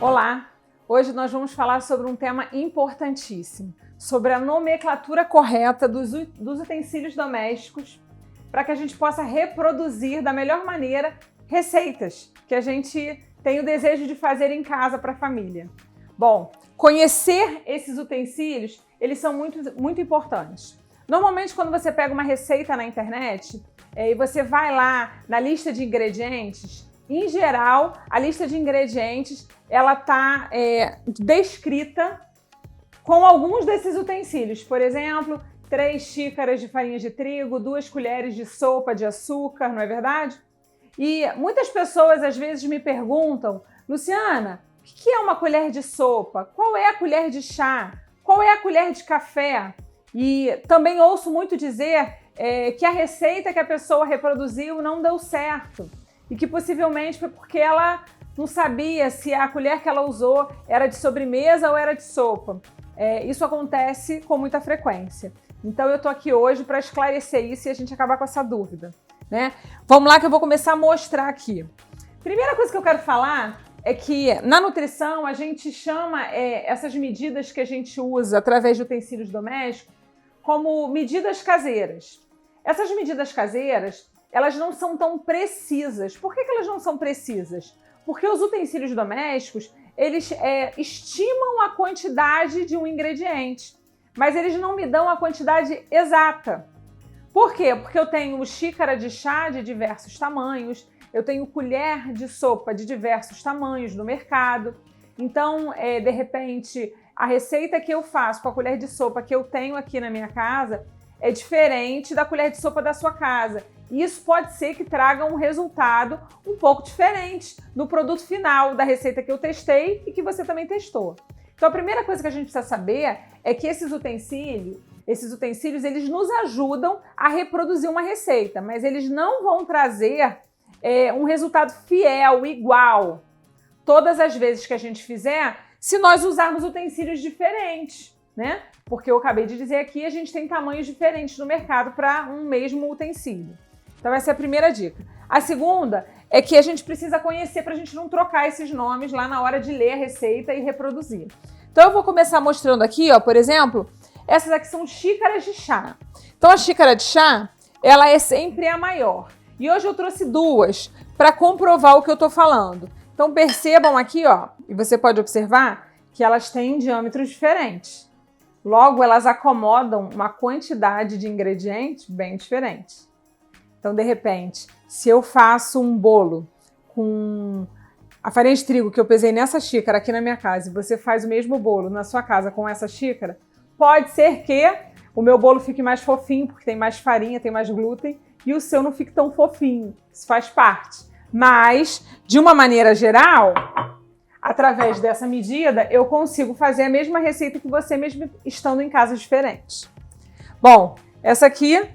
Olá! Hoje nós vamos falar sobre um tema importantíssimo, sobre a nomenclatura correta dos utensílios domésticos para que a gente possa reproduzir da melhor maneira receitas que a gente tem o desejo de fazer em casa para a família. Bom, conhecer esses utensílios, eles são muito importantes. Normalmente, quando você pega uma receita na internet e você vai lá na lista de ingredientes, em geral, a lista de ingredientes ela está descrita com alguns desses utensílios. Por exemplo, 3 xícaras de farinha de trigo, 2 colheres de sopa de açúcar, não é verdade? E muitas pessoas às vezes me perguntam, Luciana, o que é uma colher de sopa? Qual é a colher de chá? Qual é a colher de café? E também ouço muito dizer que a receita que a pessoa reproduziu não deu certo e que possivelmente foi porque ela não sabia se a colher que ela usou era de sobremesa ou era de sopa. Isso acontece com muita frequência. Então eu estou aqui hoje para esclarecer isso e a gente acabar com essa dúvida, né? Vamos lá que eu vou começar a mostrar aqui. Primeira coisa que eu quero falar é que na nutrição a gente chama essas medidas que a gente usa através de utensílios domésticos como medidas caseiras. Essas medidas caseiras, elas não são tão precisas. Por que elas não são precisas? Porque os utensílios domésticos, eles estimam a quantidade de um ingrediente, mas eles não me dão a quantidade exata. Por quê? Porque eu tenho xícara de chá de diversos tamanhos, eu tenho colher de sopa de diversos tamanhos no mercado. Então, de repente, a receita que eu faço com a colher de sopa que eu tenho aqui na minha casa é diferente da colher de sopa da sua casa. E isso pode ser que traga um resultado um pouco diferente no produto final da receita que eu testei e que você também testou. Então, a primeira coisa que a gente precisa saber é que esses utensílios, eles nos ajudam a reproduzir uma receita, mas eles não vão trazer um resultado fiel, igual, todas as vezes que a gente fizer, se nós usarmos utensílios diferentes, né? Porque eu acabei de dizer aqui, a gente tem tamanhos diferentes no mercado para um mesmo utensílio. Então essa é a primeira dica. A segunda é que a gente precisa conhecer para a gente não trocar esses nomes lá na hora de ler a receita e reproduzir. Então eu vou começar mostrando aqui, ó, por exemplo, essas aqui são xícaras de chá. Então a xícara de chá, ela é sempre a maior. E hoje eu trouxe 2 para comprovar o que eu estou falando. Então percebam aqui, ó, e você pode observar que elas têm diâmetros diferentes. Logo, elas acomodam uma quantidade de ingredientes bem diferente. Então, de repente, se eu faço um bolo com a farinha de trigo que eu pesei nessa xícara aqui na minha casa e você faz o mesmo bolo na sua casa com essa xícara, pode ser que o meu bolo fique mais fofinho porque tem mais farinha, tem mais glúten e o seu não fique tão fofinho. Isso faz parte. Mas, de uma maneira geral, através dessa medida, eu consigo fazer a mesma receita que você, mesmo estando em casas diferentes. Bom, essa aqui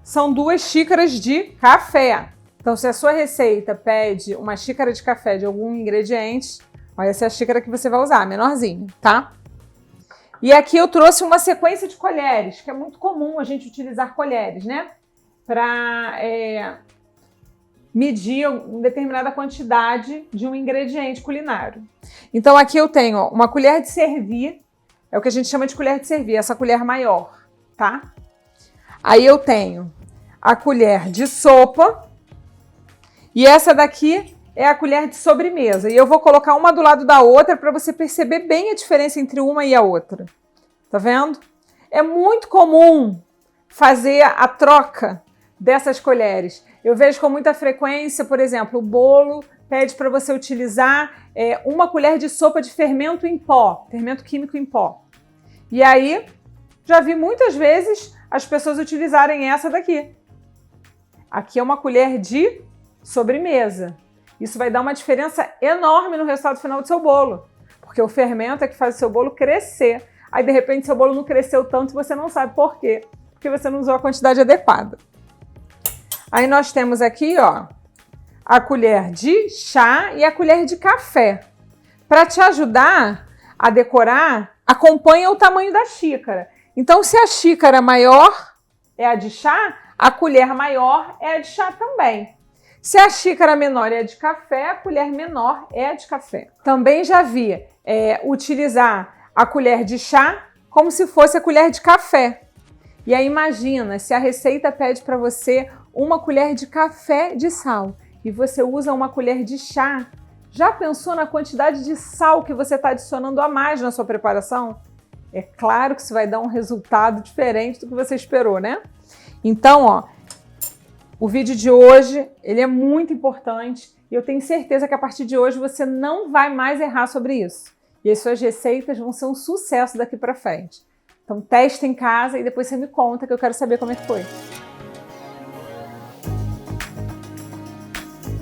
são 2 xícaras de café. Então, se a sua receita pede uma xícara de café de algum ingrediente, essa é a xícara que você vai usar, menorzinha, tá? E aqui eu trouxe uma sequência de colheres, que é muito comum a gente utilizar colheres, né? Para medir uma determinada quantidade de um ingrediente culinário. Então aqui eu tenho uma colher de servir, é o que a gente chama de colher de servir, essa colher maior, tá? Aí eu tenho a colher de sopa e essa daqui é a colher de sobremesa. E eu vou colocar uma do lado da outra para você perceber bem a diferença entre uma e a outra. Tá vendo? É muito comum fazer a troca dessas colheres. Eu vejo com muita frequência, por exemplo, o bolo pede para você utilizar uma colher de sopa de fermento em pó, fermento químico em pó. E aí, já vi muitas vezes as pessoas utilizarem essa daqui. Aqui é uma colher de sobremesa. Isso vai dar uma diferença enorme no resultado final do seu bolo, porque o fermento é que faz o seu bolo crescer. Aí, de repente, seu bolo não cresceu tanto e você não sabe por quê, porque você não usou a quantidade adequada. Aí nós temos aqui, ó, a colher de chá e a colher de café. Para te ajudar a decorar, acompanha o tamanho da xícara. Então, se a xícara maior é a de chá, a colher maior é a de chá também. Se a xícara menor é a de café, a colher menor é a de café. Também já vi utilizar a colher de chá como se fosse a colher de café. E aí imagina, se a receita pede para você uma colher de café de sal e você usa uma colher de chá, já pensou na quantidade de sal que você está adicionando a mais na sua preparação? É claro que isso vai dar um resultado diferente do que você esperou, né? Então, ó, o vídeo de hoje, ele é muito importante e eu tenho certeza que a partir de hoje você não vai mais errar sobre isso. E as suas receitas vão ser um sucesso daqui para frente. Então testa em casa e depois você me conta que eu quero saber como é que foi.